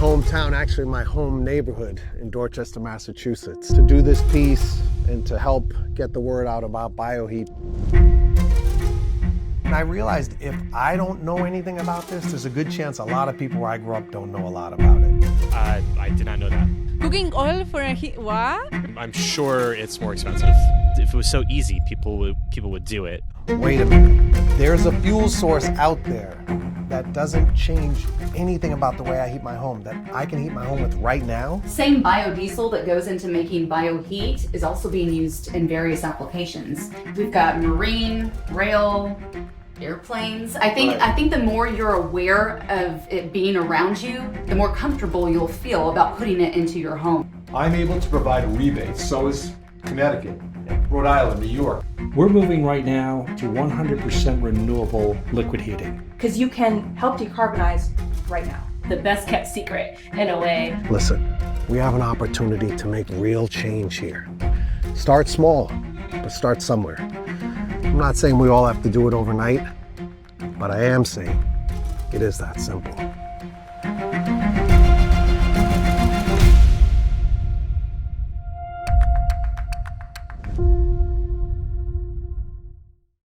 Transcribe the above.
hometown, actually my home neighborhood in Dorchester, Massachusetts, to do this piece and to help get the word out about Bioheat. And I realized if I don't know anything about this, there's a good chance a lot of people where I grew up don't know a lot about it. I did not know that. Cooking oil for a heat, what? I'm sure it's more expensive. If it was so easy, people would do it. Wait a minute. There's a fuel source out there that doesn't change anything about the way I heat my home, that I can heat my home with right now. Same biodiesel that goes into making bioheat is also being used in various applications. We've got marine, rail, airplanes. I think the more you're aware of it being around you, the more comfortable you'll feel about putting it into your home. I'm able to provide rebates, so is Connecticut, Rhode Island, New York. We're moving right now to 100% renewable liquid heating. Because you can help decarbonize right now. The best kept secret, in a way. Listen, we have an opportunity to make real change here. Start small, but start somewhere. I'm not saying we all have to do it overnight, but I am saying it is that simple.